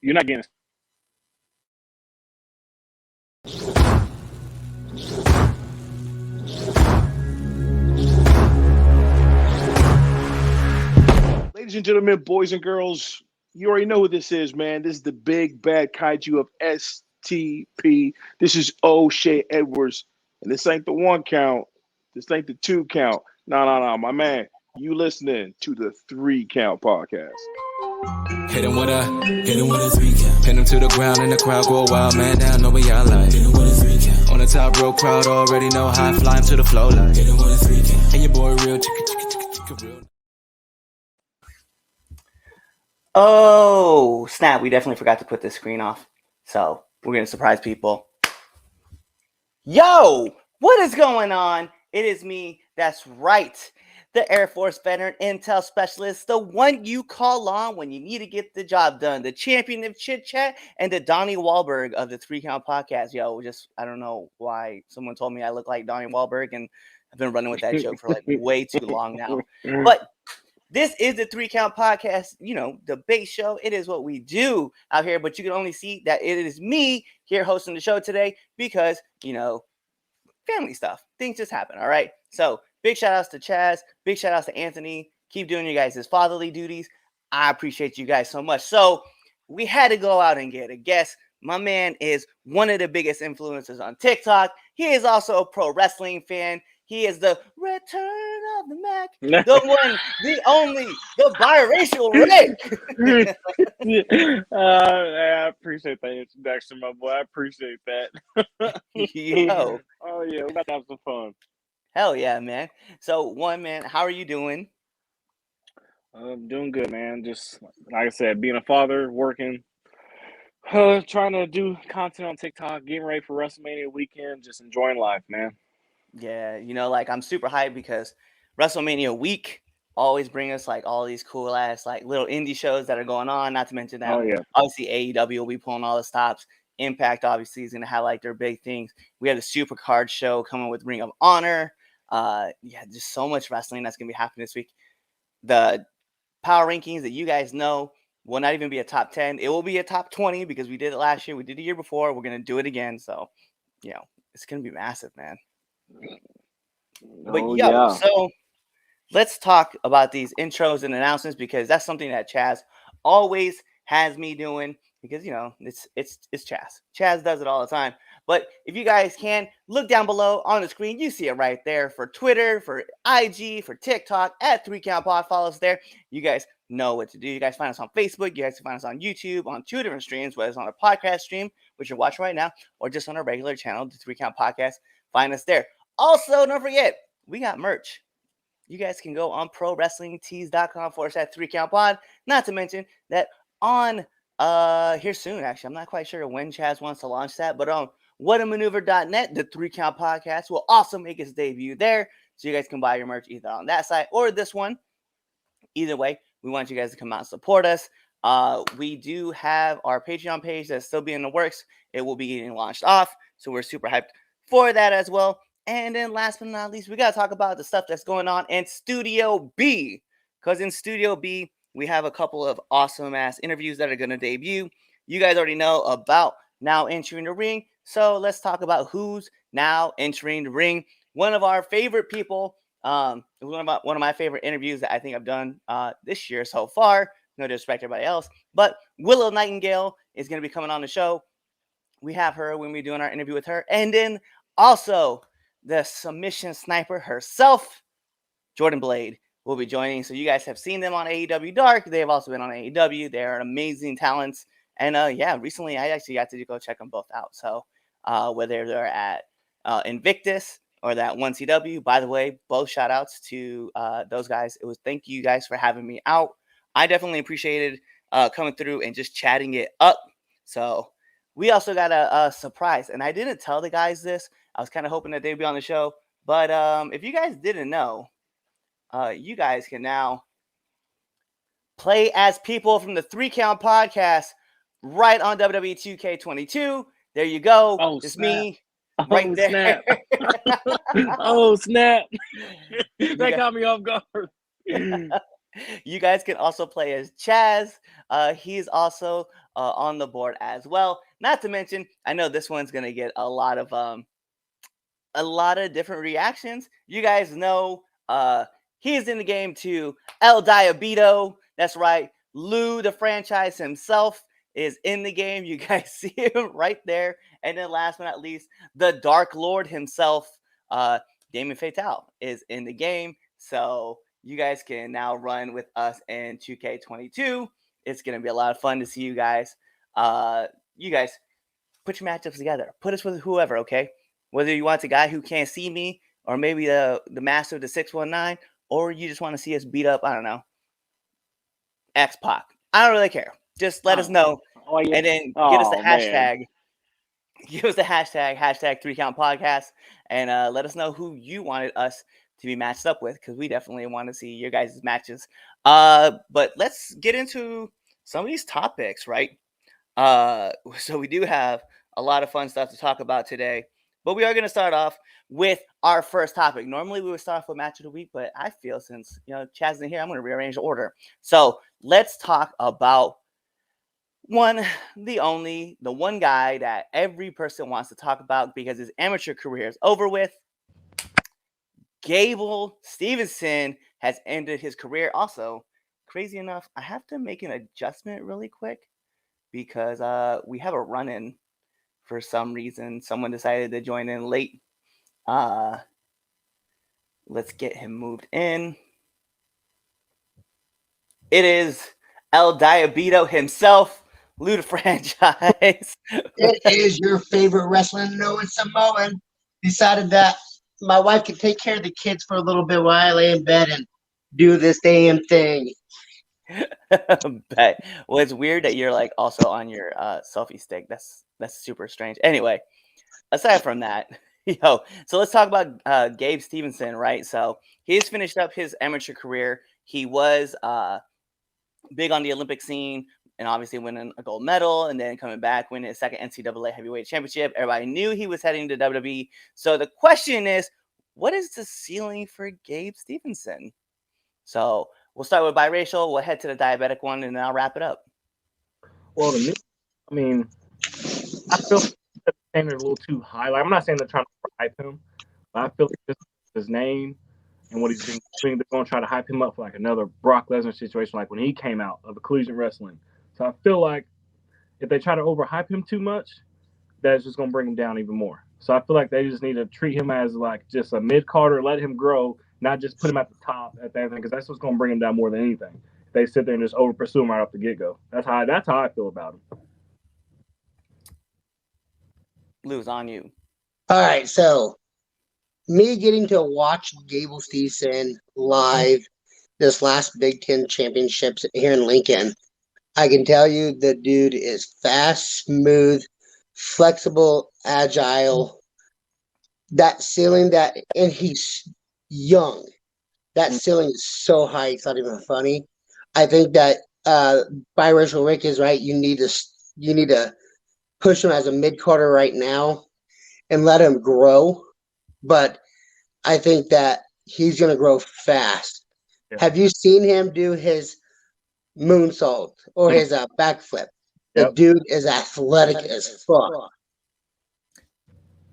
You're not getting. Ladies and gentlemen, boys and girls, you already know who this is, man. This is the big bad kaiju of STP. This is O'Shea Edwards. And this ain't the 1 count. This ain't the 2 count. No, my man. You listening to the 3 Count podcast. Hit him with a 3 count. Pin him to the ground and the crowd go wild, man. Down, know what y'all like. Hit him with a 3 count. On the top row, crowd already know how I fly him to the flow like. Hit him with a 3 count. And your boy real chicka real. Oh, snap. We definitely forgot to put this screen off. So we're going to surprise people. Yo, what is going on? It is me. That's right. The Air Force veteran intel specialist, the one you call on when you need to get the job done, the champion of chit chat, and the Donnie Wahlberg of the 3 Count podcast. Yo, I don't know why someone told me I look like Donnie Wahlberg, and I've been running with that joke for like way too long now. But this is the 3 Count podcast, debate show. It is what we do out here, but you can only see that it is me here hosting the show today because, family stuff. Things just happen, all right? So big shout outs to Chaz. Big shout outs to Anthony. Keep doing your guys' fatherly duties. I appreciate you guys so much. So we had to go out and get a guest. My man is one of the biggest influencers on TikTok. He is also a pro wrestling fan. He is the return of the Mac, the one, the only, the biracial Rick. I appreciate that introduction, my boy. I appreciate that. Yo. Oh, yeah, we're about to have some fun. Hell yeah, man. So, man, how are you doing? I'm doing good, man. Just, like I said, being a father, working, trying to do content on TikTok, getting ready for WrestleMania weekend, just enjoying life, man. Yeah, I'm super hyped because WrestleMania week always bring us like all these cool ass like little indie shows that are going on. Not to mention that obviously AEW will be pulling all the stops. Impact obviously is going to have like their big things. We have the Super Card show coming with Ring of Honor. Just so much wrestling that's going to be happening this week. The power rankings that you guys know will not even be a top 10. It will be a top 20 because we did it last year. We did it the year before. We're going to do it again. So, it's going to be massive, man. So let's talk about these intros and announcements because that's something that Chaz always has me doing because it's Chaz. Chaz does it all the time. But if you guys can look down below on the screen, you see it right there for Twitter, for IG, for TikTok at 3 Count Pod. Follow us there. You guys know what to do. You guys find us on Facebook. You guys can find us on YouTube on 2 different streams, whether it's on a podcast stream, which you're watching right now, or just on our regular channel, the 3 Count Podcast. Find us there. Also, don't forget, we got merch. You guys can go on prowrestlingtees.com/3 Count Pod. Not to mention that on here soon, actually, I'm not quite sure when Chaz wants to launch that, but on whatamaneuver.net, the 3 Count Podcast will also make its debut there. So you guys can buy your merch either on that site or this one. Either way, we want you guys to come out and support us. We do have our Patreon page that's still being in the works. It will be getting launched off. So we're super hyped for that as well. And then last but not least, we got to talk about the stuff that's going on in Studio B. Because in Studio B, we have a couple of awesome-ass interviews that are going to debut. You guys already know about now entering the ring. So let's talk about who's now entering the ring. One of our favorite people, one of my favorite interviews that I think I've done this year so far. No disrespect to everybody else. But Willow Nightingale is going to be coming on the show. We have her when we're doing our interview with her. And then also the submission sniper herself, Jordan Blade, will be joining. So you guys have seen them on AEW Dark. They have also been on AEW. They are amazing talents. And recently I actually got to go check them both out. So whether they're at Invictus or that 1CW, by the way, both shout outs to those guys. Thank you guys for having me out. I definitely appreciated coming through and just chatting it up. So we also got a surprise, and I didn't tell the guys this. I was kind of hoping that they'd be on the show. But if you guys didn't know, you guys can now play as people from the 3 Count Podcast right on WWE 2K22. There you go. Oh, it's snap. me right there. Snap. Oh, snap. That got me off guard. You guys can also play as Chaz. He's also on the board as well. Not to mention, I know this one's gonna get a lot of different reactions. You guys know he's in the game too. El Diabito. That's right. Lou, the franchise himself, is in the game. You guys see him right there. And then last but not least, the Dark Lord himself, Damon Fatale, is in the game. So you guys can now run with us in 2K22. It's going to be a lot of fun to see you guys. You guys put your matchups together. Put us with whoever, okay? Whether you want a guy who can't see me, or maybe the master of the 619, or you just want to see us beat up, I don't know, X-Pac. I don't really care. Just let us know. Oh, yeah. And then get us the Man. hashtag. Give us the hashtag 3Count Podcast, and let us know who you wanted us to be matched up with, because we definitely want to see your guys' matches. But let's get into some of these topics, right? So we do have a lot of fun stuff to talk about today, but we are going to start off with our first topic. Normally we would start off with match of the week, but I feel since Chaz isn't here, I'm going to rearrange the order. So let's talk about the one guy that every person wants to talk about because his amateur career is over with. Gabe Stevenson has ended his career. Also, crazy enough, I have to make an adjustment really quick because we have a run-in for some reason. Someone decided to join in late. Let's get him moved in. It is El Diabito himself, Lou the franchise. It is your favorite wrestler, Noah Samoan. Decided that my wife could take care of the kids for a little bit while I lay in bed and do this damn thing. But well, it's weird that you're like also on your selfie stick. That's super strange. Anyway, aside from that, so let's talk about Gabe Stevenson, right? So he's finished up his amateur career. He was big on the Olympic scene and obviously winning a gold medal, and then coming back, winning his second NCAA heavyweight championship. Everybody knew he was heading to WWE. So the question is, what is the ceiling for Gabe Stevenson? So we'll start with biracial. We'll head to the diabetic one, and then I'll wrap it up. Well, to me, I mean, I feel like the standard a little too high. Like, I'm not saying they're trying to hype him, but I feel like just his name and what he's been doing, they're going to try to hype him up for like another Brock Lesnar situation, like when he came out of the collision wrestling. So I feel like if they try to overhype him too much, that's just going to bring him down even more. So I feel like they just need to treat him as like just a mid-carder, let him grow, not just put him at the top at everything, because that's what's going to bring him down more than anything. If they sit there and just over-pursue him right off the get-go. That's how I feel about him. Lou's on you. All right, so me getting to watch Gable Stevenson live this last Big Ten championships here in Lincoln, I can tell you the dude is fast, smooth, flexible, agile. That ceiling and he's young. That ceiling is so high, it's not even funny. I think that biracial Rick is right. You need to push him as a mid-carder right now and let him grow. But I think that he's going to grow fast. Yeah. Have you seen him do his moonsault or his backflip? The dude is athletic as fuck.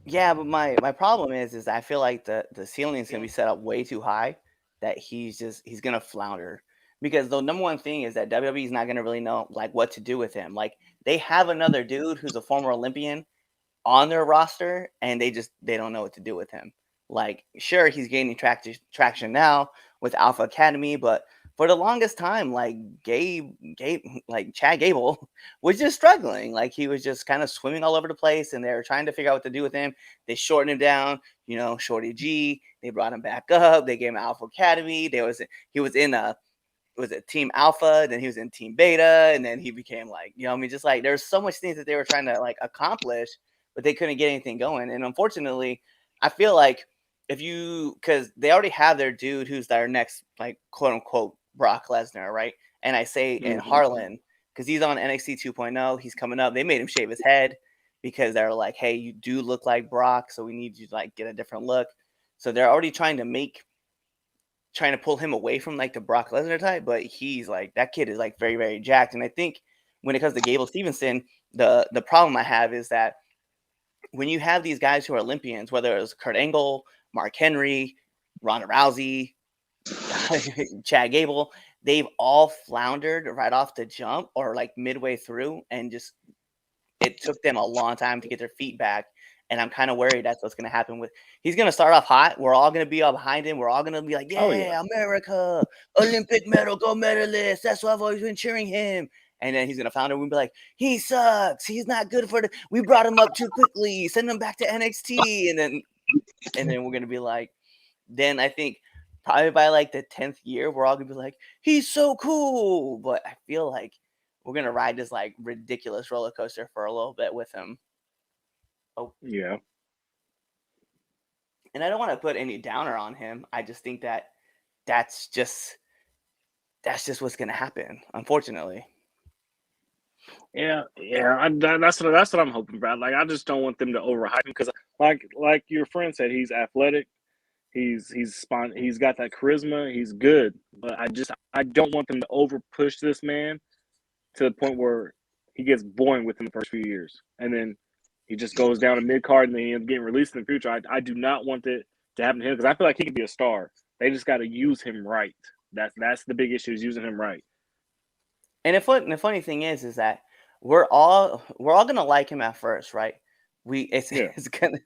Yeah, but my problem is I feel like the ceiling is going to be set up way too high that he's going to flounder. Because the number one thing is that WWE is not going to really know like what to do with him. Like they have another dude who's a former Olympian on their roster, and they don't know what to do with him. Like, sure, he's gaining traction now with Alpha Academy, but for the longest time, like Chad Gable was just struggling. Like he was just kind of swimming all over the place, and they were trying to figure out what to do with him. They shortened him down, Shorty G. They brought him back up. They gave him Alpha Academy. He was in Team Alpha, then he was in Team Beta, and then he became like, just like there's so much things that they were trying to like accomplish, but they couldn't get anything going. And unfortunately, I feel like because they already have their dude who's their next, like, quote unquote, Brock Lesnar, right? And I say in Harlan, because he's on NXT 2.0, he's coming up. They made him shave his head because they're like, hey, you do look like Brock, so we need you to like get a different look. So they're already trying to make trying to pull him away from like the Brock Lesnar type, but he's like, that kid is like very, very jacked. And I think when it comes to Gable Stevenson, the problem I have is that when you have these guys who are Olympians, whether it was Kurt Angle, Mark Henry, Ronda Rousey, Chad Gable, they've all floundered right off the jump or like midway through, and just it took them a long time to get their feet back. And I'm kind of worried that's what's going to happen with. He's going to start off hot. We're all going to be all behind him. We're all going to be like, yeah, America, Olympic gold medalist. That's why I've always been cheering him. And then he's going to flounder. We'll be like, he sucks. He's not good for we brought him up too quickly. Send him back to NXT. And then we're going to be like, then I think probably by like the 10th year, we're all going to be like, he's so cool. But I feel like we're going to ride this like ridiculous roller coaster for a little bit with him. Oh yeah. And I don't want to put any downer on him. I just think that that's just what's going to happen, unfortunately. Yeah. That's what I'm hoping, Brad. Like, I just don't want them to overhype him because, like your friend said, he's athletic. He's got that charisma. He's good, but I don't want them to over push this man to the point where he gets boring within the first few years, and then he just goes down to mid card and then he ends up getting released in the future. I do not want it to happen to him because I feel like he could be a star. They just got to use him right. That's the big issue, is using him right. And the funny thing is that we're all gonna like him at first, right? It's gonna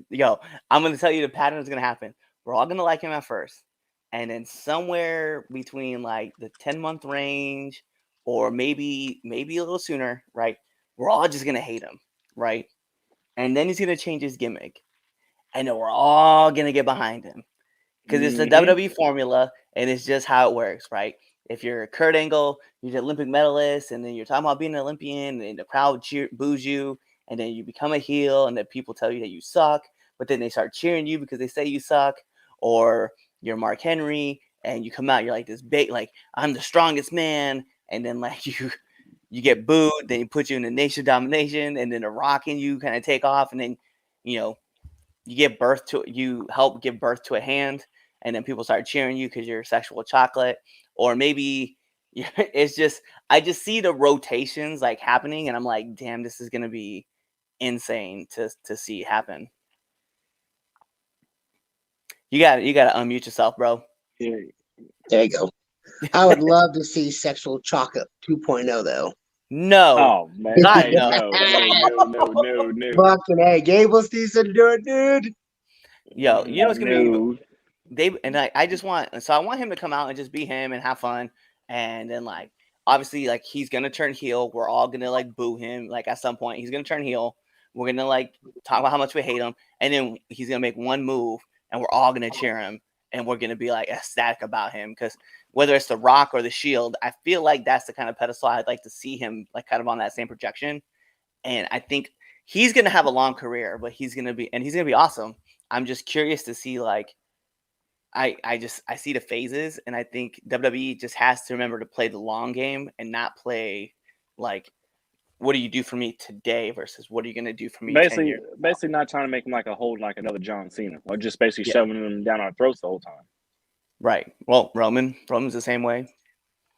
I'm gonna tell you the pattern is gonna happen. We're all gonna like him at first, and then somewhere between like the 10-month range, or maybe a little sooner, right? We're all just gonna hate him, right? And then he's going to change his gimmick. And then we're all going to get behind him. Because it's the WWE formula, and it's just how it works, right? If you're Kurt Angle, you're the Olympic medalist, and then you're talking about being an Olympian, and the crowd boos you, and then you become a heel, and then people tell you that you suck, but then they start cheering you because they say you suck. Or you're Mark Henry, and you come out, you're like this big, like, I'm the strongest man, and then like you get booed, then you put you in the Nation of Domination, and then the Rock and you kind of take off, and then you help give birth to a hand, and then people start cheering you because you're sexual chocolate. Or maybe it's just, I just see the rotations like happening, and I'm like, damn, this is gonna be insane to see happen. You gotta unmute yourself, bro. Yeah. There you go. I would love to see Sexual Chocolate 2.0 though. No. Oh man. No. Fucking hey, Gable Stevenson, do it, dude. Yo, you know what's gonna be I want him to come out and just be him and have fun. And then like obviously like he's gonna turn heel. We're all gonna like boo him. Like at some point he's gonna turn heel. We're gonna like talk about how much we hate him, and then he's gonna make one move and we're all gonna cheer him, and we're gonna be like ecstatic about him. Because whether it's the Rock or the Shield, I feel like that's the kind of pedestal I'd like to see him like kind of on that same projection. And I think he's gonna have a long career, but he's gonna be awesome. I'm just curious to see like I see the phases, and I think WWE just has to remember to play the long game and not play like, what do you do for me today versus what are you going to do for me? Basically not trying to make him like another John Cena, or just basically shoving him down our throats the whole time. Right. Well, Roman's the same way.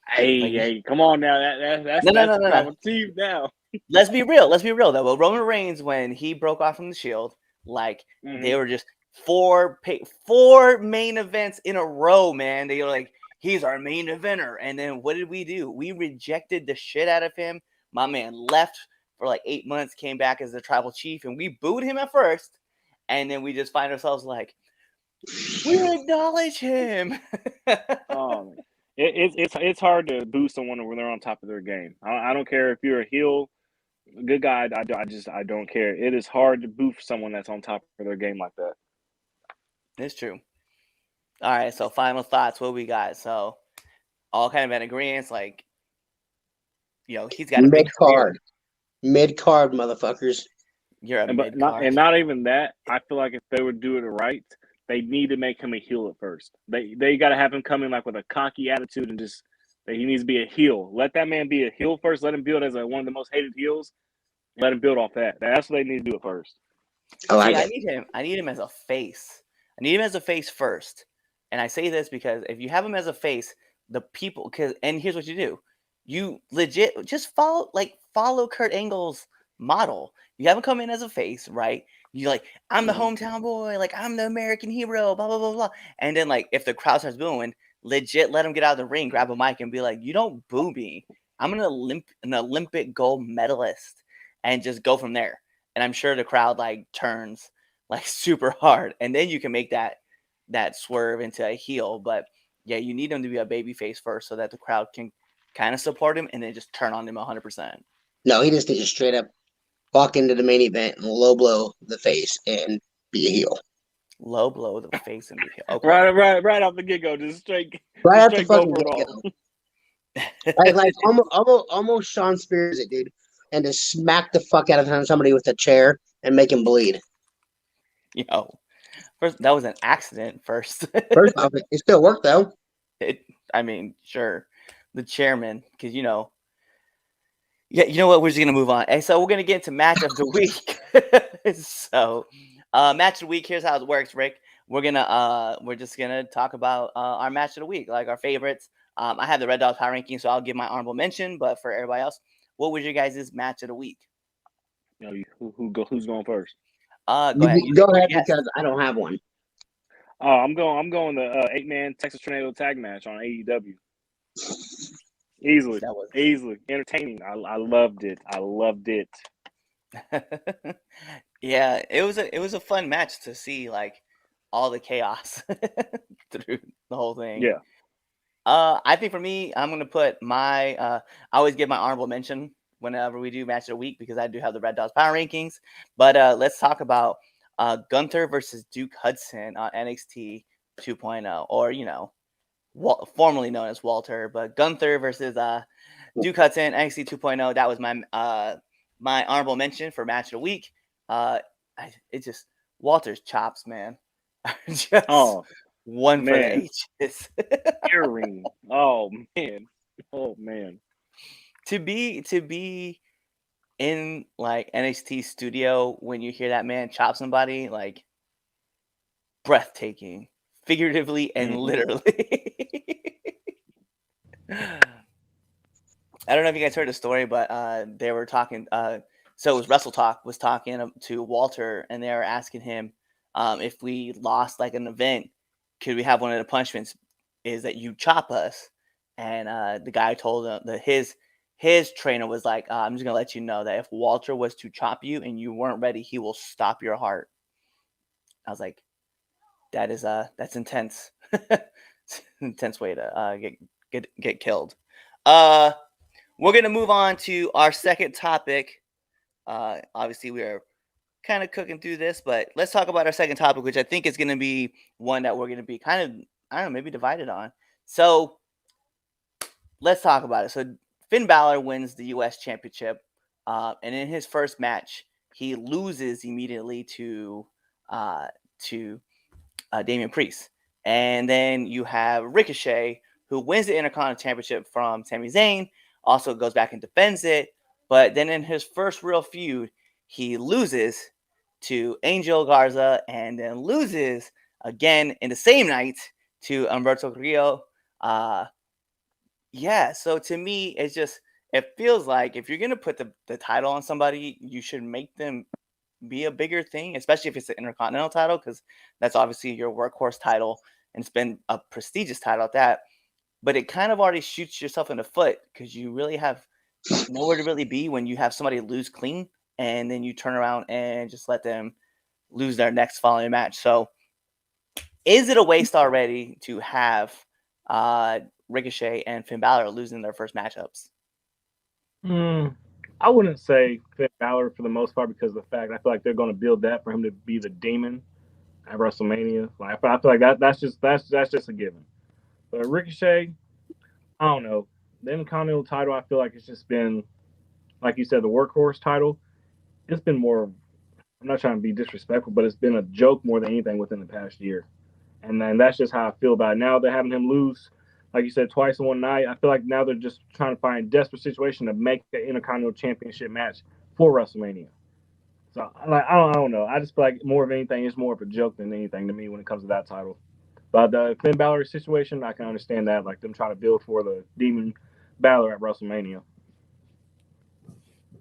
Hey, come on now. That's no. Team now. Let's be real though. Well, Roman Reigns, when he broke off from the Shield, like they were just four main events in a row, man. They were like, he's our main eventer. And then what did we do? We rejected the shit out of him. My man left for like 8 months, came back as the tribal chief, and we booed him at first. And then we just find ourselves like, we acknowledge him. Oh, it's hard to boo someone when they're on top of their game. I don't care if you're a heel, good guy. I don't care. It is hard to boo someone that's on top of their game like that. It's true. All right, so final thoughts. What we got? So all kind of in agreement, like, he's got a big card. Mid-card, motherfuckers. You're a mid-card. And not even that. I feel like if they would do it right, they need to make him a heel at first. They got to have him come in like with a cocky attitude and just he needs to be a heel. Let that man be a heel first. Let him build as one of the most hated heels. Let him build off that. That's what they need to do at first. I need him as a face. I need him as a face first. And I say this because if you have him as a face, the people and here's what you do. You legit just follow Kurt Angle's model. You have him come in as a face, right? You like, I'm the hometown boy, like I'm the American hero, blah blah blah blah. And then like if the crowd starts booing, legit let him get out of the ring, grab a mic, and be like, "You don't boo me. I'm an Olympic gold medalist," and just go from there. And I'm sure the crowd like turns like super hard, and then you can make that swerve into a heel. But yeah, you need him to be a baby face first so that the crowd can kind of support him and then just turn on him 100%. No, he just needs to straight up walk into the main event and low blow the face and be a heel. Low blow the face and be heel. Okay. Right off the get go, just straight Right after straight go fucking for it all. like almost Sean Spears it, dude, and just smack the fuck out of somebody with a chair and make him bleed. First, that was an accident. First off, it still worked though. I mean, sure, the chairman, because yeah, you know what? We're just gonna move on. And so we're gonna get into match of the week. So, match of the week. Here's how it works, Rick. We're just gonna talk about our match of the week, like our favorites. I have the Red Dog Power Ranking, so I'll give my honorable mention. But for everybody else, what was your guys' match of the week? Who's going first? Go ahead. Go ahead because I don't have one. I'm going the 8-man Texas Tornado tag match on AEW. Easily entertaining. I loved it. Yeah, it was a fun match to see, like all the chaos through the whole thing. Yeah. I think for me, I'm gonna put my I always give my honorable mention whenever we do match of the week because I do have the Red Dogs Power Rankings. But let's talk about Gunther versus Duke Hudson on NXT 2.0, or formerly known as Walter, but Gunther versus Duke Hudson, NXT 2.0. That was my honorable mention for match of the week. Walter's chops, man. Just one for the ages. Earring. Oh man. To be in like NXT studio when you hear that man chop somebody, like breathtaking, figuratively and literally. I don't know if you guys heard the story, but they were talking. So it was Wrestle Talk was talking to Walter, and they were asking him if we lost like an event, could we have one of the punishments is that you chop us? And the guy told him that his trainer was like, I'm just gonna let you know that if Walter was to chop you and you weren't ready, he will stop your heart. I was like, that's intense. It's an intense way to get killed. We're gonna move on to our second topic. Obviously, we are kind of cooking through this, but let's talk about our second topic, which I think is going to be one that we're going to be kind of, I don't know, maybe divided on. So let's talk about it. So Finn Balor wins the U.S. Championship, and in his first match, he loses immediately to Damian Priest. And then you have Ricochet, who wins the Intercontinental Championship from Sami Zayn, also goes back and defends it. But then in his first real feud, he loses to Angel Garza and then loses again in the same night to Humberto Carrillo. So to me, it feels like if you're going to put the title on somebody, you should make them be a bigger thing, especially if it's the Intercontinental title, because that's obviously your workhorse title and it's been a prestigious title at that. But it kind of already shoots yourself in the foot because you really have nowhere to really be when you have somebody lose clean and then you turn around and just let them lose their next following match. So is it a waste already to have Ricochet and Finn Balor losing their first matchups? I wouldn't say Finn Balor for the most part because of the fact I feel like they're going to build that for him to be the demon at WrestleMania. Like I feel like that's just a given. But Ricochet, I don't know. The Intercontinental title, I feel like it's just been, like you said, the workhorse title. It's been more, I'm not trying to be disrespectful, but it's been a joke more than anything within the past year. And then that's just how I feel about it. Now they're having him lose, like you said, twice in one night. I feel like now they're just trying to find a desperate situation to make the Intercontinental Championship match for WrestleMania. So I don't know. I just feel like more of anything, it's more of a joke than anything to me when it comes to that title. But the Finn Balor situation, I can understand that, like them trying to build for the Demon Balor at WrestleMania.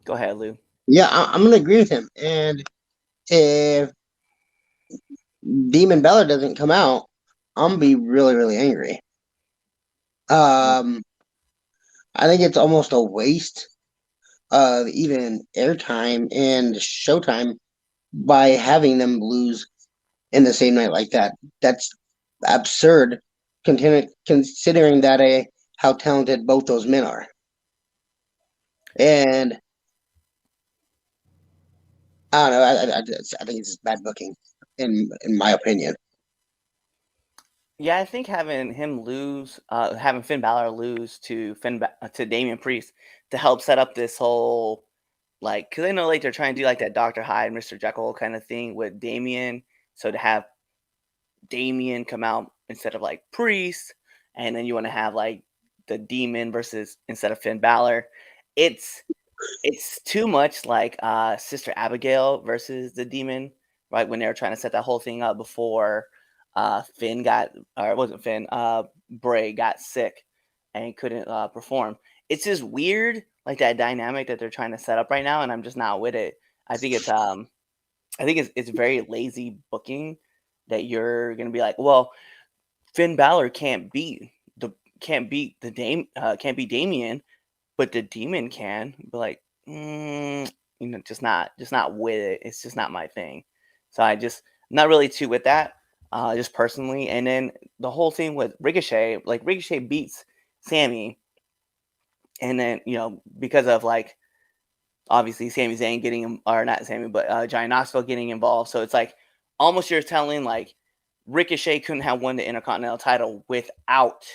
Go ahead, Lou. Yeah, I'm gonna agree with him. And if Demon Balor doesn't come out, I'm gonna be really, really angry. I think it's almost a waste of even airtime and showtime by having them lose in the same night like that. That's absurd, considering that how talented both those men are. And I don't know. I think it's just bad booking, in my opinion. Yeah, I think having Finn Balor lose to Damian Priest to help set up this whole, like, because I know like they're trying to do like that Dr. Hyde, Mr. Jekyll kind of thing with Damian. So to have Damian come out instead of like Priest, and then you want to have like the Demon versus instead of Finn Balor, it's too much like Sister Abigail versus the Demon, right? When they were trying to set that whole thing up before Finn got, or it wasn't Finn, Bray got sick and couldn't perform. It's just weird, like that dynamic that they're trying to set up right now, and I'm just not with it. I think it's very lazy booking that you're gonna be like, well, Finn Balor can't beat Damian, but the Demon can. But like, just not with it. It's just not my thing. So I'm not really too with that, just personally. And then the whole thing with Ricochet, like Ricochet beats Sammy, and then because of like obviously Sami Zayn getting him, or not Sammy, but Johnny Knoxville getting involved. So it's like almost you're telling like Ricochet couldn't have won the Intercontinental title without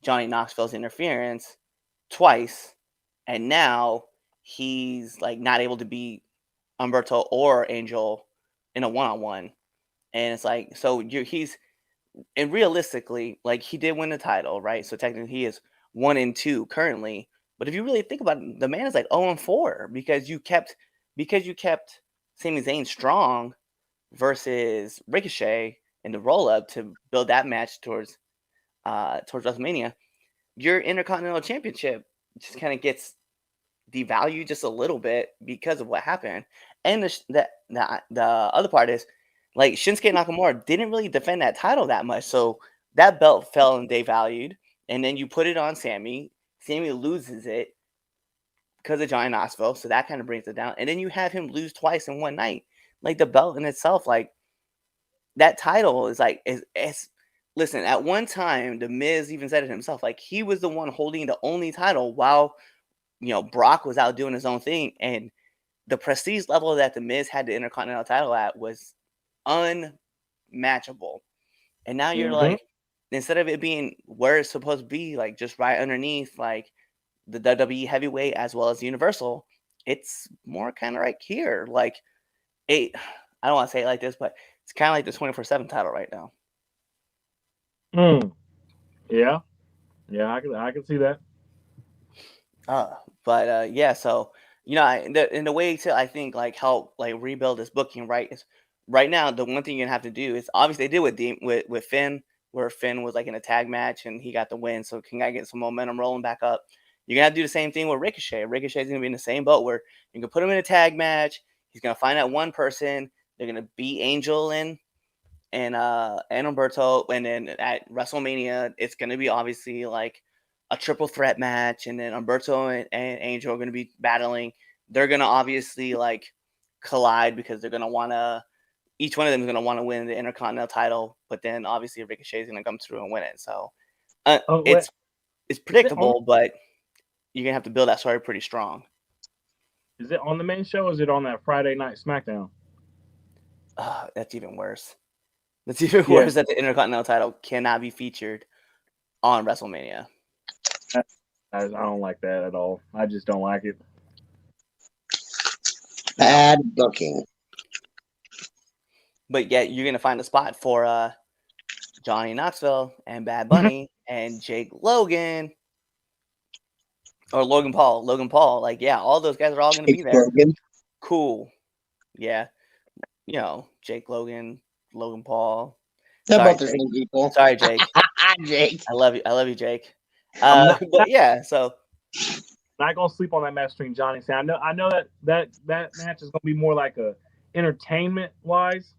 Johnny Knoxville's interference twice, and now he's like not able to beat Humberto or Angel in a one-on-one. And it's like, so and realistically, like he did win the title, right? So technically he is 1-2 currently. But if you really think about it, the man is like 0-4 because you kept Sami Zayn strong versus Ricochet in the roll-up to build that match towards WrestleMania. Your Intercontinental Championship just kind of gets devalued just a little bit because of what happened. And the other part is like Shinsuke Nakamura didn't really defend that title that much, so that belt fell and devalued. And then you put it on Sammy. Sammy loses it because of Johnny Knoxville, so that kind of brings it down. And then you have him lose twice in one night. Like the belt in itself, like that title is like listen, at one time, The Miz even said it himself. Like, he was the one holding the only title while, Brock was out doing his own thing. And the prestige level that The Miz had the Intercontinental title at was unmatchable. And now you're like, instead of it being where it's supposed to be, like just right underneath, like the WWE heavyweight as well as the Universal, it's more kind of like here. Like, I don't want to say it like this, but it's kind of like the 24/7 title right now. Yeah, I can see that. Yeah, so in the way to I think like help like rebuild this booking, right, is right now the one thing you're gonna have to do is obviously they did with Finn, where Finn was like in a tag match and he got the win, so can I get some momentum rolling back up? You're gonna have to do the same thing with Ricochet. Ricochet's gonna be in the same boat where you can put him in a tag match. He's gonna find that one person. They're gonna beat Angel and Humberto, and then at WrestleMania, it's gonna be obviously like a triple threat match, and then Humberto and Angel are going to be battling. They're going to obviously like collide because they're going to want to, each one of them is going to want to win the Intercontinental title, but then obviously Ricochet is going to come through and win it. So it's predictable, but you're going to have to build that story pretty strong. Is it on the main show or is it on that Friday night SmackDown? That's even worse. That's even worse that the Intercontinental title cannot be featured on WrestleMania. I don't like that at all. I just don't like it. Bad booking. But yet you're gonna find a spot for Johnny Knoxville and Bad Bunny and Jake Logan or Logan Paul. Like, yeah, all those guys are all gonna be there. Logan. Cool. Yeah. Jake Logan, Logan Paul. They're Sorry, both the Jake. same people. Sorry, Jake. Jake. I love you, Jake. I'm But yeah, so not gonna sleep on that match between Johnny and Sam. I know that match is gonna be more like a entertainment wise,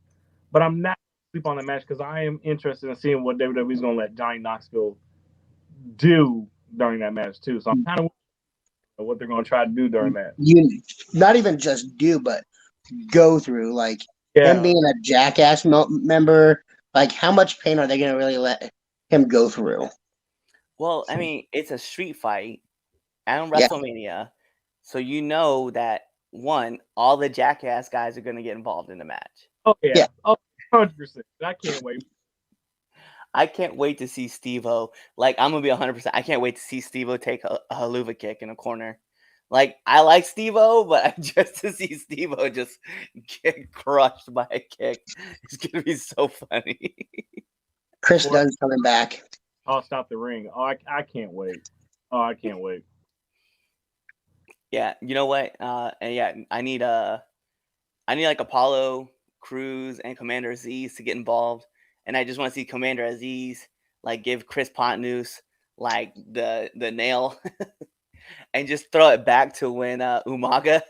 but I'm not gonna sleep on that match because I am interested in seeing what WWE's gonna let Johnny Knoxville do during that match too. So I'm kind of what they're gonna try to do during that. You not even just do, but go through. Like Yeah, him being a Jackass member. Like how much pain are they going to really let him go through? well, I mean, it's a street fight and Yeah. WrestleMania, so you know that one, all the Jackass guys are going to get involved in the match. oh yeah, Yeah. oh 100%. I can't wait. I can't wait to see Steve-O. Like, I'm gonna be 100%. I can't wait to see Steve-O take a haluva kick in a corner. Like, I like Steve-O, but just to see Steve-O just get crushed by a kick, it's gonna be so funny. Chris Dunn's coming back. I'll stop the ring. Oh, I can't wait. Oh, I can't wait. Yeah, you know what? And yeah, I need like Apollo, Cruz, and Commander Aziz to get involved, and I just want to see Commander Aziz like give Chris Pontius like the nail, and just throw it back to when Umaga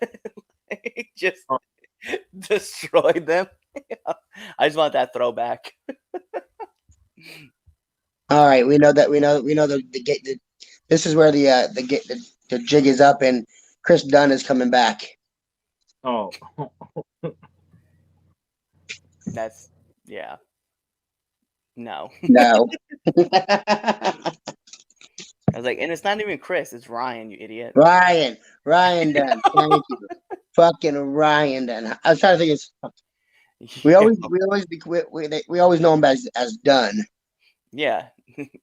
just destroyed them. I just want that throwback. All right, we know the this is where the jig is up, and Chris Dunn is coming back. Oh, That's yeah. No. No. I was like, and it's not even Chris, it's Ryan, you idiot. Ryan Dunn. Thank you. Fucking Ryan Dunn. I was trying to think we always know him as Dunn. Yeah.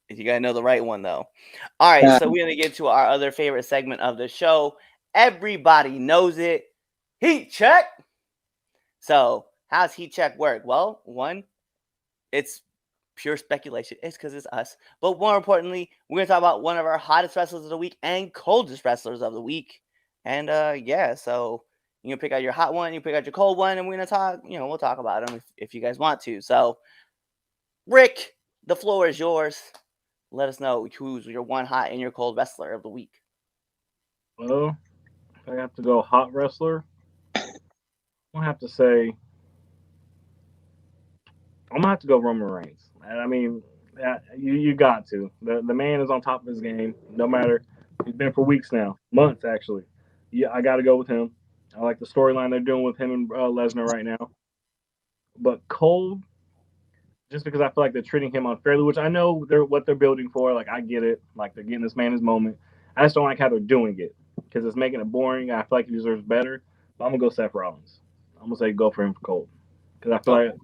You gotta know the right one though. All right, so we're gonna get to our other favorite segment of the show. Everybody knows it. Heat check. So how's heat check work? Well, one, it's pure speculation. It's because it's us. But more importantly, we're gonna talk about one of our hottest wrestlers of the week and coldest wrestlers of the week. And yeah, so you can pick out your hot one, you pick out your cold one, and we're gonna talk. We'll talk about them if you guys want to. So, Rick, the floor is yours. Let us know who's your one hot and your cold wrestler of the week. well, if I have to go hot wrestler, I'm gonna have to go Roman Reigns. I mean, you got to. The man is on top of his game. No matter, he's been for weeks now, months actually. Yeah, I got to go with him. I like the storyline they're doing with him and Lesnar right now. But cold, just because I feel like they're treating him unfairly, which I know what they're building for. Like I get it. Like they're getting this man his moment. I just don't like how they're doing it because it's making it boring. I feel like he deserves better. But I'm gonna go Seth Rollins. I'm gonna say go for him for cold because I feel like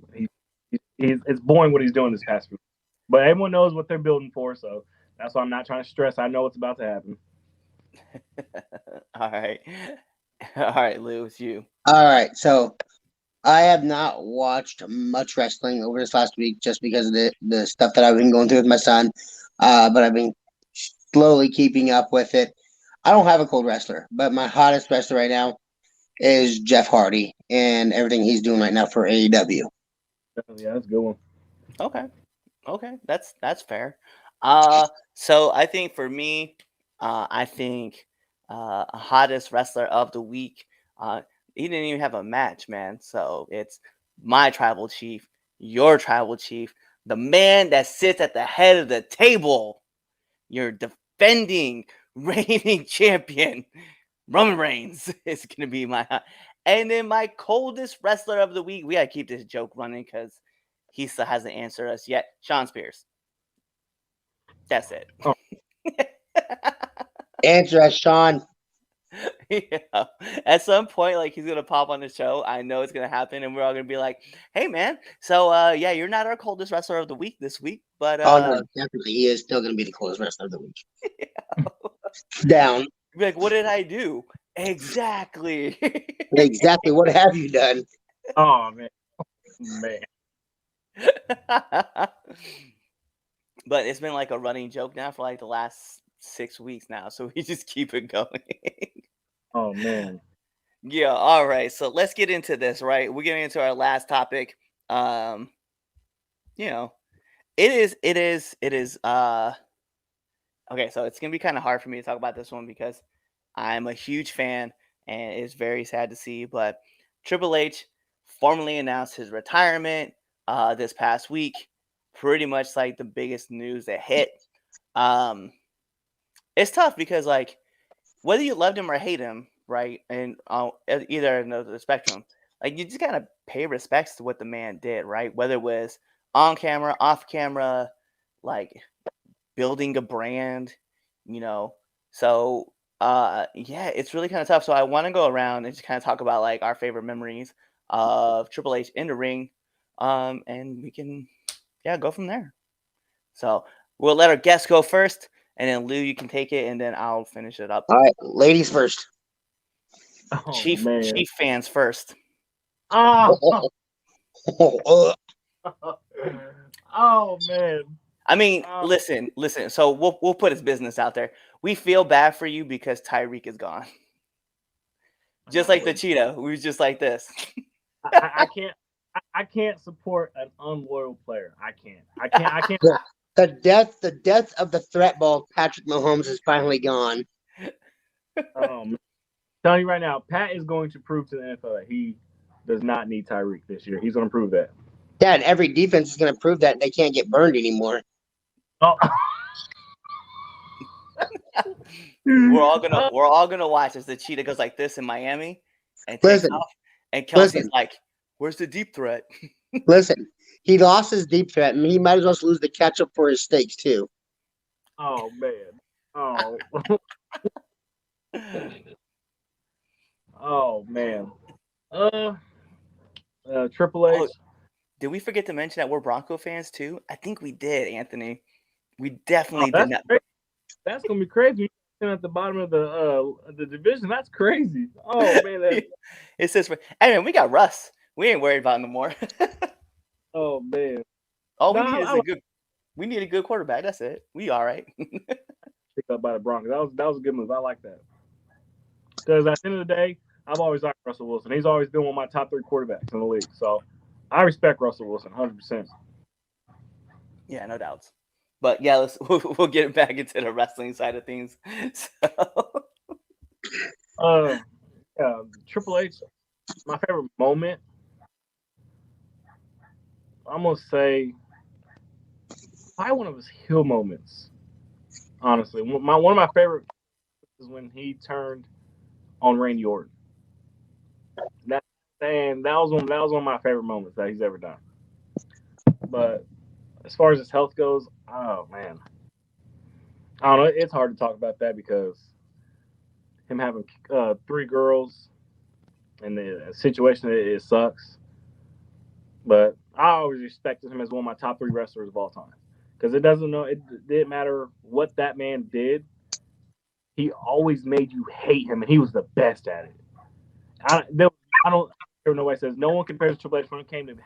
it's boring what he's doing this past week. But everyone knows what they're building for, so that's why I'm not trying to stress. I know what's about to happen. All right, Lou, it's you. All right, so I have not watched much wrestling over this last week just because of the stuff that I've been going through with my son. But I've been slowly keeping up with it. I don't have a cold wrestler, but my hottest wrestler right now is Jeff Hardy and everything he's doing right now for AEW. Yeah, that's a good one. Okay, that's fair. So I think for me, I think hottest wrestler of the week. He didn't even have a match, man. So it's my tribal chief, your tribal chief, the man that sits at the head of the table. Your defending, reigning champion, Roman Reigns is gonna be my. And then my coldest wrestler of the week. We gotta keep this joke running because he still hasn't answered us yet. Sean Spears. That's it. Oh. Answer us, Sean. Yeah. At some point, like he's gonna pop on the show. I know it's gonna happen, and we're all gonna be like, "Hey, man, so yeah, you're not our coldest wrestler of the week this week, but oh no, definitely he is still going to be the coolest wrestler of the week." Yeah. Down. Be like, what did I do? Exactly. Exactly. What have you done? Oh man. But it's been like a running joke now for like the last 6 weeks now, so we just keep it going. Oh man. Yeah, all right. So let's get into this, right? We're getting into our last topic. It is. Okay, so it's gonna be kind of hard for me to talk about this one because I'm a huge fan, and it's very sad to see. But Triple H formally announced his retirement this past week. Pretty much like the biggest news that hit. Um, it's tough because like whether you loved him or hate him, right, and either end of the spectrum, like you just gotta pay respects to what the man did, right? Whether it was on camera, off camera, like building a brand, you know. So yeah, it's really kind of tough. So I want to go around and just kind of talk about like our favorite memories of Triple H in the ring. And we can go from there. So we'll let our guests go first, and then Lou, you can take it, and then I'll finish it up. All right, ladies first. Oh, Chief man. fans first. Oh, oh man. I mean, listen. So we'll put his business out there. We feel bad for you because Tyreek is gone. Just like the cheetah, we was just like this. I can't support an unloyal player. I can't. The death of the threat ball, Patrick Mahomes, is finally gone. I'm telling you right now, Pat is going to prove to the NFL that he does not need Tyreek this year. He's going to prove that. Yeah, and every defense is going to prove that they can't get burned anymore. Oh. We're all gonna watch as the cheetah goes like this in Miami and takes off. And Kelsey's like, "Where's the deep threat?" Listen, he lost his deep threat, and he might as well lose the catch-up for his steaks too. Oh man! Oh, oh man! Triple H. Oh, did we forget to mention that we're Bronco fans too? I think we did, Anthony. We definitely did not. That's gonna be crazy. At the bottom of the division, that's crazy. Oh man, it says. Hey man, we got Russ. We ain't worried about him no more. Oh man, all we need a good quarterback. That's it. We all right. Picked up by the Broncos. That was a good move. I like that because at the end of the day, I've always liked Russell Wilson. He's always been one of my top 3 quarterbacks in the league. So I respect Russell Wilson 100%. Yeah, no doubts. But yeah, we'll get back into the wrestling side of things. So. Triple H, my favorite moment. I'm gonna say probably one of his heel moments. Honestly, one of my favorite is when he turned on Randy Orton. That was one of my favorite moments that he's ever done. But as far as his health goes, oh man, I don't know. It's hard to talk about that because him having 3 girls and the situation, it sucks. But I always respected him as one of my top 3 wrestlers of all time because it didn't matter what that man did. He always made you hate him, and he was the best at it. I don't hear nobody says no one compares to Triple H when it came to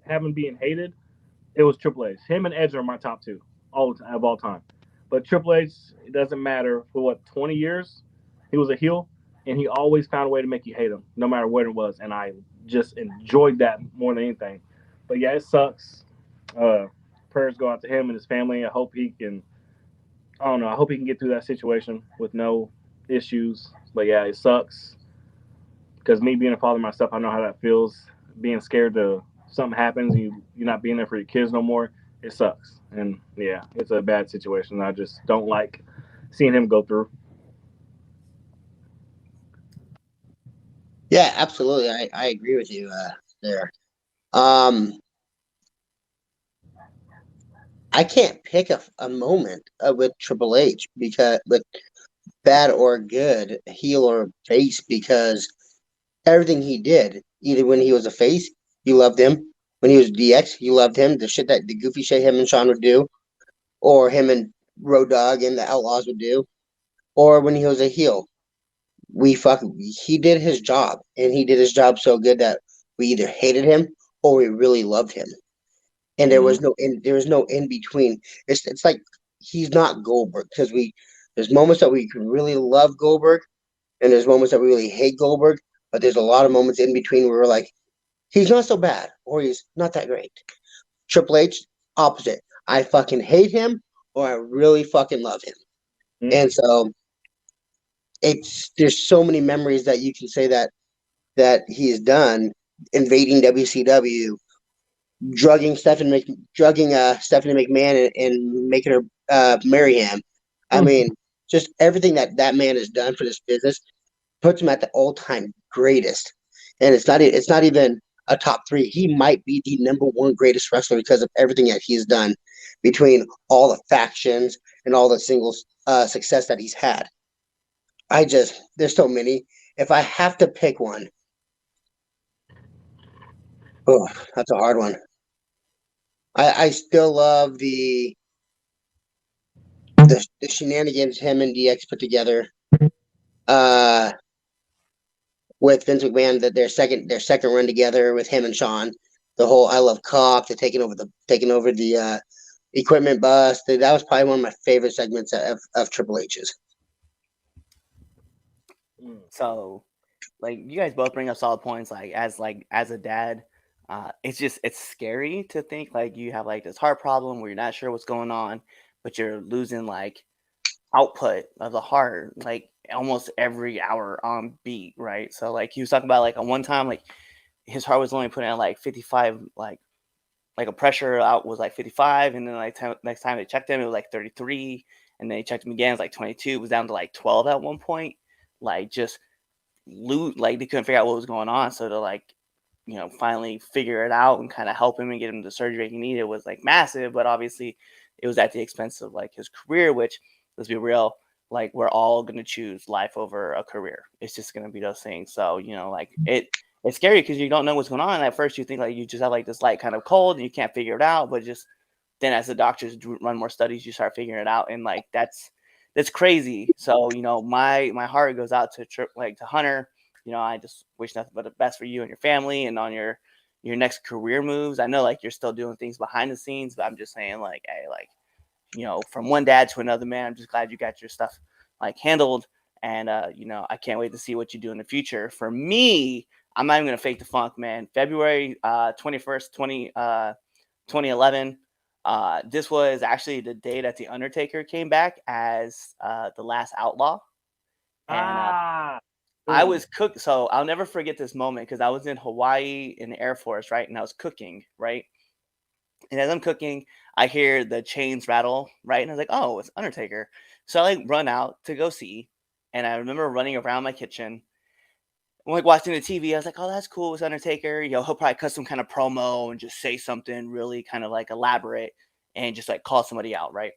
having being hated. It was Triple H. Him and Edge are my top 2 of all time. But Triple H, it doesn't matter for 20 years, he was a heel, and he always found a way to make you hate him, no matter what it was. And I just enjoyed that more than anything. But yeah, it sucks. Prayers go out to him and his family. I hope he can. I don't know. I hope he can get through that situation with no issues. But yeah, it sucks because me being a father myself, I know how that feels. Being scared to something happens, you're not being there for your kids no more. It sucks, and yeah, it's a bad situation. I just don't like seeing him go through. Yeah, absolutely. I agree with you there. I can't pick a moment with Triple H because with bad or good, heel or face, because everything he did, either when he was a face, you loved him. When he was DX, you loved him. The goofy shit him and Sean would do, or him and Road Dogg and the Outlaws would do, or when he was a heel. He did his job, and he did his job so good that we either hated him or we really loved him. And there was no in between. It's like he's not Goldberg because there's moments that we can really love Goldberg, and there's moments that we really hate Goldberg. But there's a lot of moments in between where we're like, he's not so bad or he's not that great. Triple H, opposite. I fucking hate him or I really fucking love him. Mhm. And so there's so many memories that you can say that he has done, invading WCW, drugging Stephanie McMahon and making her marry him. I mean, just everything that man has done for this business puts him at the all-time greatest. And it's not even a top 3. He might be the number 1 greatest wrestler because of everything that he's done between all the factions and all the singles success that he's had. There's so many. If I have to pick one, oh, that's a hard one. I still love the shenanigans him and DX put together with Vince McMahon, that their second run together with him and Shawn. The whole I Love Cock, the taking over the equipment bus. That was probably one of my favorite segments of Triple H's. So, like, you guys both bring up solid points. Like as a dad, it's scary to think like you have like this heart problem where you're not sure what's going on, but you're losing like output of the heart like almost every hour on beat, right? So like he was talking about like on one time like his heart was only putting at like 55, like a pressure out was like 55, and then like next time they checked him it was like 33, and then they checked him again, it was like 22. It was down to like 12 at one point. Like just like they couldn't figure out what was going on, so to like finally figure it out and kind of help him and get him the surgery he needed was like massive. But obviously it was at the expense of like his career, which, let's be real, like we're all going to choose life over a career. It's just going to be those things. So like it's scary because you don't know what's going on. At first you think like you just have like this light kind of cold and you can't figure it out, but just then as the doctors run more studies, you start figuring it out. And like that's crazy. So my heart goes out to Hunter. I just wish nothing but the best for you and your family and on your next career moves. I know like you're still doing things behind the scenes, but I'm just saying like, hey, like, from one dad to another, man, I'm just glad you got your stuff like handled. And, I can't wait to see what you do in the future. For me, I'm not even going to fake the funk, man. February 21st, 2011. This was actually the day that The Undertaker came back as the last outlaw. And I was cooked. So I'll never forget this moment because I was in Hawaii in the Air Force, right? And I was cooking, right? And as I'm cooking, I hear the chains rattle, right? And I was like, oh, it's Undertaker. So I like run out to go see. And I remember running around my kitchen. I'm like watching the TV. I was like, oh, that's cool. It's Undertaker. He'll probably cut some kind of promo and just say something really kind of like elaborate and just like call somebody out, right?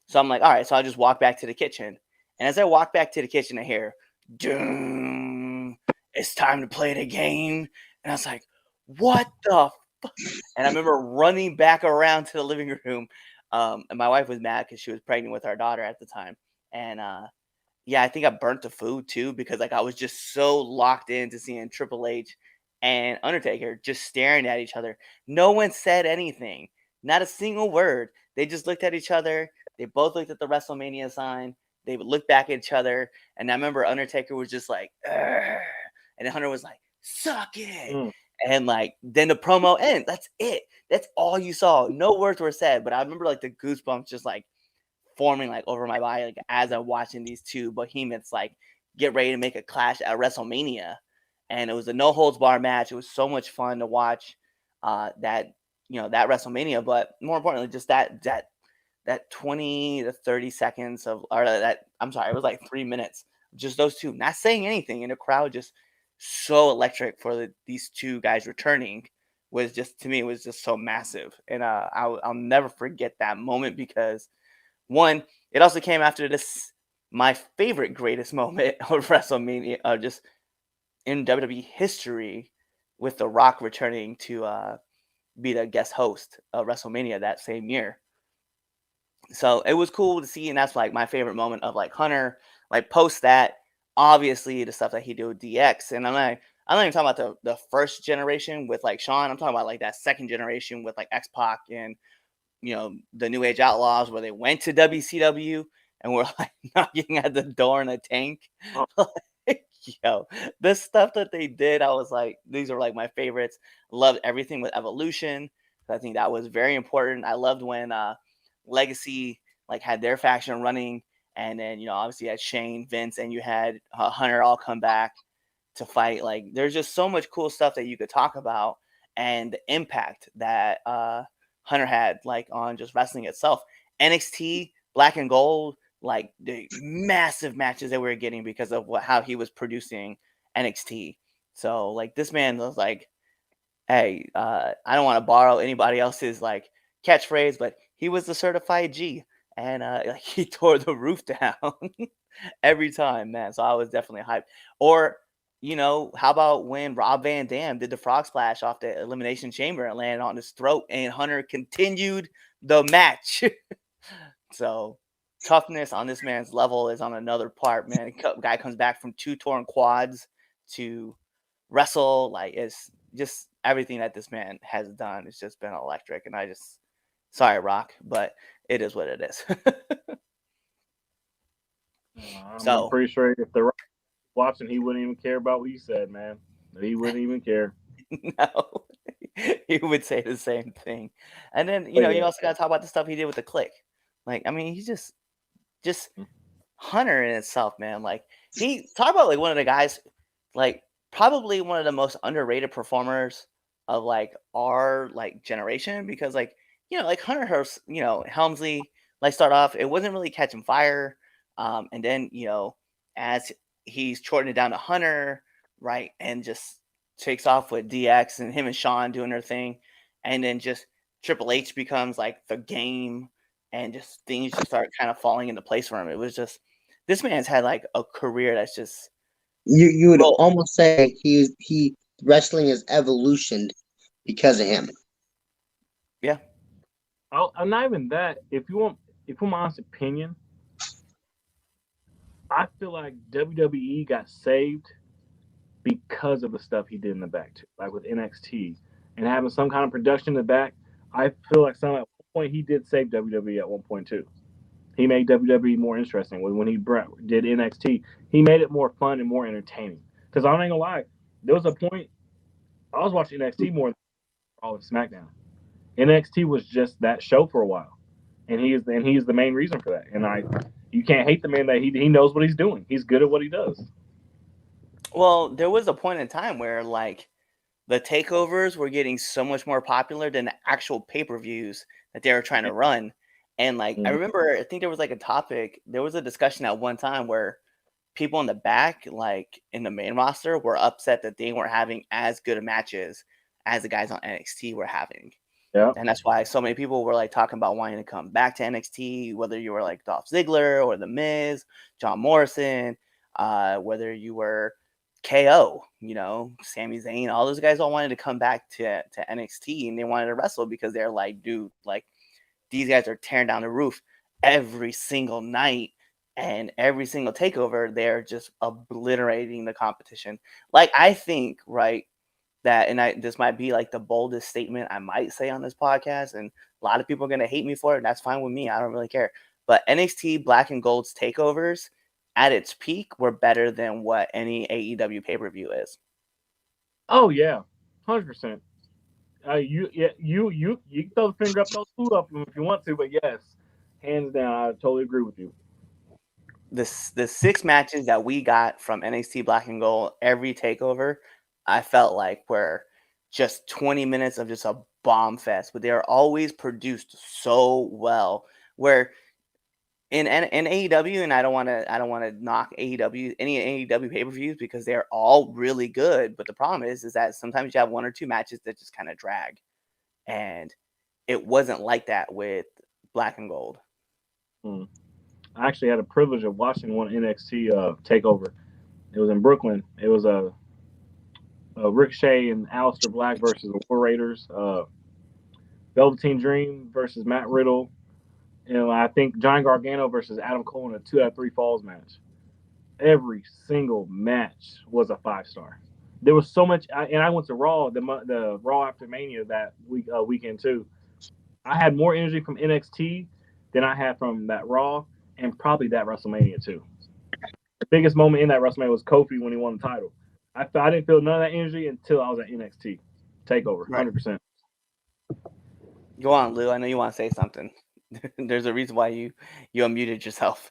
So I'm like, all right. So I just walk back to the kitchen. And as I walk back to the kitchen, I hear, doom, it's time to play the game. And I was like, what the fuck? And I remember running back around to the living room. And my wife was mad because she was pregnant with our daughter at the time. And yeah, I think I burnt the food too because like I was just so locked into seeing Triple H and Undertaker just staring at each other. No one said anything, not a single word. They just looked at each other. They both looked at the WrestleMania sign. They would look back at each other. And I remember Undertaker was just like, "Argh." And then Hunter was like, suck it. And like, then the promo ends. That's it. That's all you saw. No words were said. But I remember like the goosebumps just like forming like over my body, like as I'm watching these two behemoths like get ready to make a clash at WrestleMania. And it was a no holds bar match. It was so much fun to watch that WrestleMania. But more importantly, just that 20 to 30 seconds of, or that, I'm sorry, it was like 3 minutes, just those two not saying anything, and the crowd just so electric for these two guys returning was just, to me, it was just so massive. And I'll never forget that moment because, one, it also came after this, my favorite greatest moment of WrestleMania, just in WWE history, with The Rock returning to be the guest host of WrestleMania that same year. So it was cool to see, and that's like my favorite moment of like Hunter. Like post that, obviously the stuff that he did with DX, and I'm not even talking about the first generation with like Shawn. I'm talking about like that second generation with like X-Pac and the New Age Outlaws, where they went to WCW and were like knocking at the door in a tank. Like, the stuff that they did, I was like, these are like my favorites. Loved everything with Evolution. I think that was very important. I loved when Legacy like had their faction running, and then obviously you had Shane, Vince, and you had Hunter all come back to fight. Like there's just so much cool stuff that you could talk about, and the impact that Hunter had like on just wrestling itself. NXT Black and Gold, like the massive matches that we were getting because of how he was producing NXT. So like this man was like, hey, I don't want to borrow anybody else's like catchphrase, but he was the certified G, and like he tore the roof down every time, man. So I was definitely hyped. Or how about when Rob Van Dam did the frog splash off the Elimination Chamber and landed on his throat, and Hunter continued the match. So toughness on this man's level is on another part, man. Guy comes back from 2 torn quads to wrestle. Like it's just everything that this man has done. It's just been electric. And sorry, Rock, but it is what it is. I'm pretty sure if the Rock was watching, he wouldn't even care about what you said, man. He wouldn't even care. No, he would say the same thing. And then, you also got to talk about the stuff he did with the Click. Like, I mean, he's just Hunter in itself, man. Like, he talk about like one of the guys, like probably one of the most underrated performers of like our like generation, because like like Hunter Helmsley like start off, it wasn't really catching fire, and then as he's shortening it down to Hunter, right, and just takes off with DX and him and Shawn doing their thing, and then just Triple H becomes like the game, and just things just start kind of falling into place for him. It was just, this man's had like a career that's just you would almost say he wrestling has evolutioned because of him. Yeah. I'm not even that. If you want my honest opinion, I feel like WWE got saved because of the stuff he did in the back too, like with NXT and having some kind of production in the back. I feel like at one point he did save WWE at one point too. He made WWE more interesting when he did NXT. He made it more fun and more entertaining. Because I ain't gonna lie, there was a point I was watching NXT more than all of SmackDown. NXT was just that show for a while, and he is the main reason for that. And you can't hate the man that he knows what he's doing. He's good at what he does. Well, there was a point in time where like the takeovers were getting so much more popular than the actual pay-per-views that they were trying to run. And like I remember, I think there was like a topic, there was a discussion at one time where people in the back, like in the main roster, were upset that they weren't having as good of matches as the guys on NXT were having. Yeah. And that's why so many people were like talking about wanting to come back to NXT, whether you were like Dolph Ziggler or The Miz, John Morrison, whether you were KO, Sami Zayn, all those guys all wanted to come back to NXT, and they wanted to wrestle because they're like, dude, like these guys are tearing down the roof every single night, and every single takeover, they're just obliterating the competition. Like I think, right, that, and this might be like the boldest statement I might say on this podcast, and a lot of people are going to hate me for it, and that's fine with me. I don't really care. But NXT Black and Gold's takeovers at its peak were better than what any AEW pay-per-view is. Oh yeah, 100%. You can throw the finger up, throw the food up if you want to, but yes, hands down, I totally agree with you. The 6 matches that we got from NXT Black and Gold, every takeover, I felt like were just 20 minutes of just a bomb fest, but they are always produced so well. Where in AEW, and I don't want to knock AEW, any AEW pay-per-views, because they're all really good. But the problem is that sometimes you have 1 or 2 matches that just kind of drag, and it wasn't like that with Black and Gold. I actually had a privilege of watching one NXT takeover. It was in Brooklyn. It was a Ricochet and Aleister Black versus the War Raiders. Velveteen Dream versus Matt Riddle. And I think Johnny Gargano versus Adam Cole in a 2 out of 3 falls match. Every single match was a 5-star. There was so much, and I went to Raw, the Raw after Mania that weekend too. I had more energy from NXT than I had from that Raw, and probably that WrestleMania too. The biggest moment in that WrestleMania was Kofi when he won the title. I didn't feel none of that energy until I was at NXT TakeOver, 100%. Go on, Lou. I know you want to say something. There's a reason why you unmuted yourself.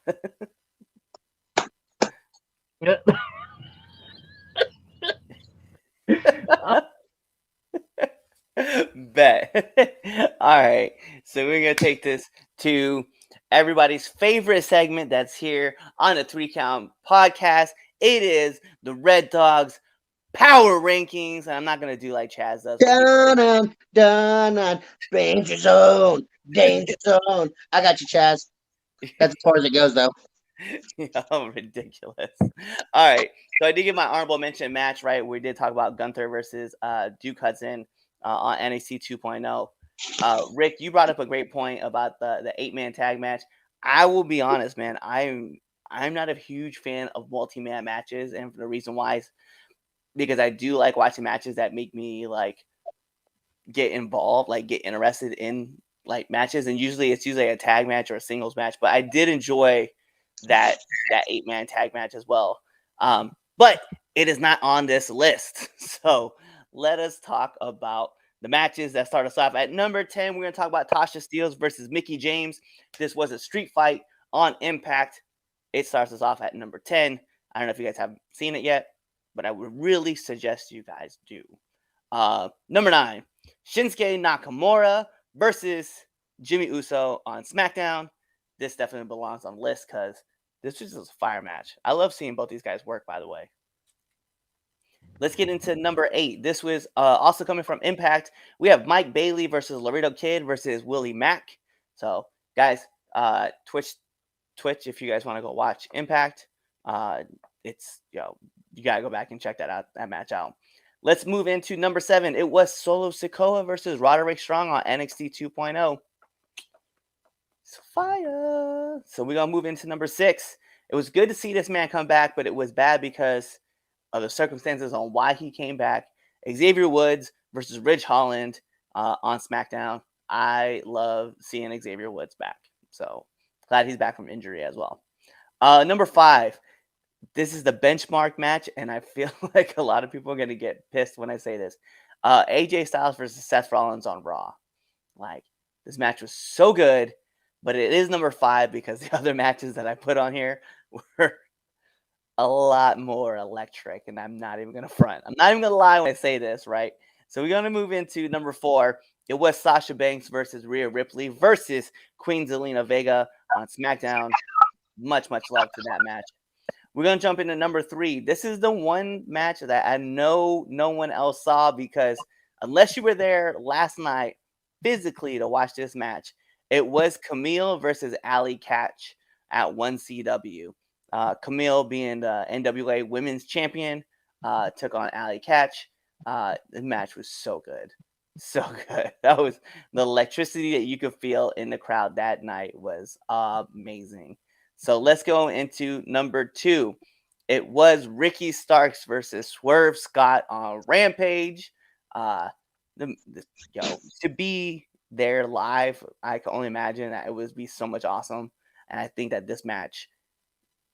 Bet. All right. So we're going to take this to everybody's favorite segment that's here on the 3 Count podcast. It is the Red Dogs Power Rankings. And I'm not going to do like Chaz does. Dun, danger zone, danger zone. I got you, Chaz. That's as far as it goes, though. Ridiculous. All right. So I did give my honorable mention match, right? We did talk about Gunther versus Duke Hudson on NXT 2.0. Rick, you brought up a great point about the 8-man tag match. I will be honest, man. I'm not a huge fan of multi-man matches, and for the reason why is because I do like watching matches that make me like get involved, like get interested in like matches, and it's usually a tag match or a singles match. But I did enjoy that 8-man tag match as well. But it is not on this list. So let us talk about the matches that start us off. At number 10, we're going to talk about Tasha Steelz versus Mickie James. This was a street fight on Impact. It starts us off at number 10. I don't know if you guys have seen it yet, but I would really suggest you guys do. Number 9, Shinsuke Nakamura versus Jimmy Uso on Smackdown. This definitely belongs on the list because this was just a fire match. I love seeing both these guys work, by the way. Let's get into number 8. This was also coming from Impact. We have Mike Bailey versus Laredo Kid versus Willie Mack. So, guys, Twitch, if you guys want to go watch Impact, it's you gotta go back and check that match out. Let's move into number 7. It was Solo Sikoa versus Roderick Strong on NXT 2.0. It's fire. So we're gonna move into number 6. It was good to see this man come back, but it was bad because of the circumstances on why he came back. Xavier Woods versus Ridge Holland on SmackDown. I love seeing Xavier Woods back. So glad he's back from injury as well. Number 5. This is the benchmark match, and I feel like a lot of people are going to get pissed when I say this. AJ Styles versus Seth Rollins on Raw. Like, this match was so good, but it is number 5 because the other matches that I put on here were a lot more electric, and I'm not even going to front. I'm not even going to lie when I say this, right? So we're going to move into number 4. It was Sasha Banks versus Rhea Ripley versus Queen Zelina Vega on SmackDown. Much love to that match. We're going to jump into number 3. This is the one match that I know no one else saw because unless you were there last night physically to watch this match, it was Camille versus Allie Katch at 1CW. Camille, being the NWA Women's Champion, took on Allie Katch. The match was so good. So good. That was the electricity that you could feel in the crowd that night was amazing. So let's go into number 2. It was Ricky Starks versus Swerve Scott on Rampage. To be there live, I can only imagine that it would be so much awesome. And I think that this match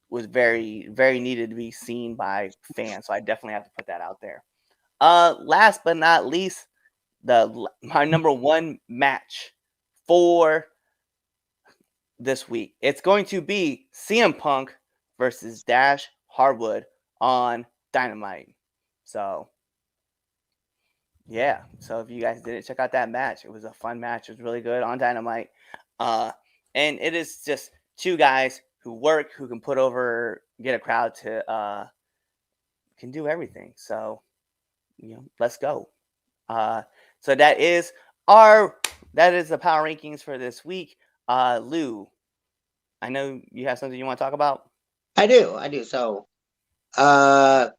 was very, very needed to be seen by fans. So I definitely have to put that out there. Last but not least, my number 1 match for this week. It's going to be CM Punk versus Dash Harwood on Dynamite. So, yeah. So if you guys didn't check out that match, it was a fun match. It was really good on Dynamite. And it is just 2 guys who work, who can put over, get a crowd to, can do everything. So, let's go. So that is the power rankings for this week. Lou, I know you have something you want to talk about. I do. So, I'm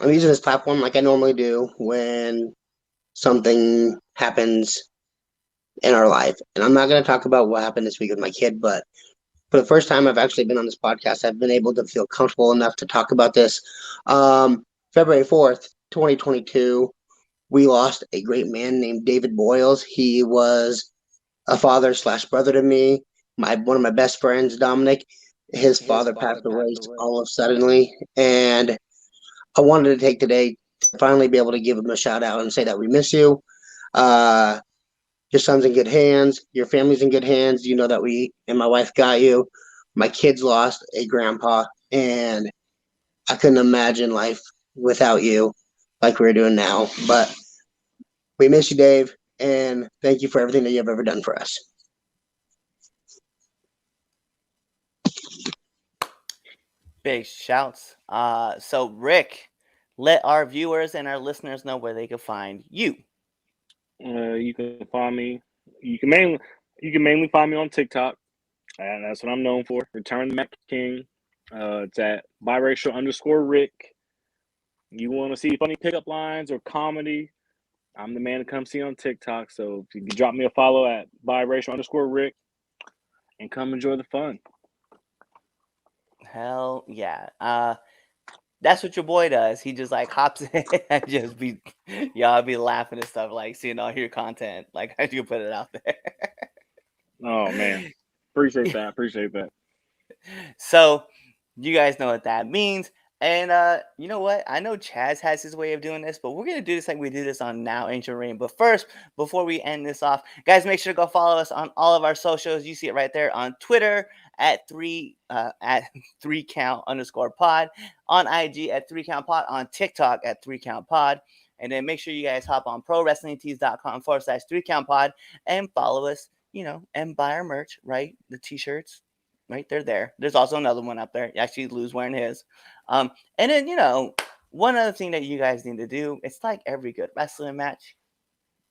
using this platform like I normally do when something happens in our life. And I'm not going to talk about what happened this week with my kid, but for the first time I've actually been on this podcast, I've been able to feel comfortable enough to talk about this. February 4th, 2022, we lost a great man named David Boyles. He was a father/brother to me. One of my best friends, Dominic, his father passed away all of suddenly. And I wanted to take today to finally be able to give him a shout out and say that we miss you. Your son's in good hands. Your family's in good hands. You know that we and my wife got you. My kids lost a grandpa, and I couldn't imagine life without you like we're doing now. But we miss you, Dave, and thank you for everything that you've ever done for us. Big shouts. So Rick, let our viewers and our listeners know where they can find you. You can find me. You can mainly find me on TikTok, and that's what I'm known for. Return the Mac King. It's at biracial_Rick. You want to see funny pickup lines or comedy? I'm the man to come see on TikTok. So if you can drop me a follow at biracial_Rick and come enjoy the fun. Hell yeah. That's what your boy does. He just like hops in and just be y'all be laughing and stuff, like seeing all your content. Like how you put it out there. Oh man. Appreciate that. So you guys know what that means. And you know what? I know Chaz has his way of doing this, but we're gonna do this like we do this on Now Ancient Reign. But first, before we end this off, guys, make sure to go follow us on all of our socials. You see it right there on Twitter at 3count_pod, on IG at 3countpod, on TikTok at 3countpod. And then make sure you guys hop on prowrestlingtees.com/3countpod and follow us, and buy our merch, right? The t-shirts. Right, they're there. There's also another one up there. Actually, Lou's wearing his. And then, one other thing that you guys need to do, it's like every good wrestling match.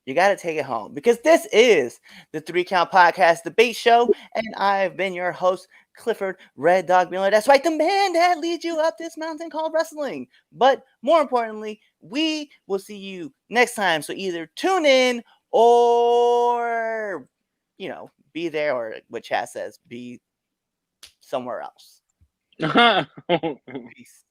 You got to take it home because this is the 3 Count Podcast Debate Show. And I've been your host, Clifford Red Dog Miller. That's right, the man that leads you up this mountain called wrestling. But more importantly, we will see you next time. So either tune in or, be there, or what Chad says, be somewhere else. Peace.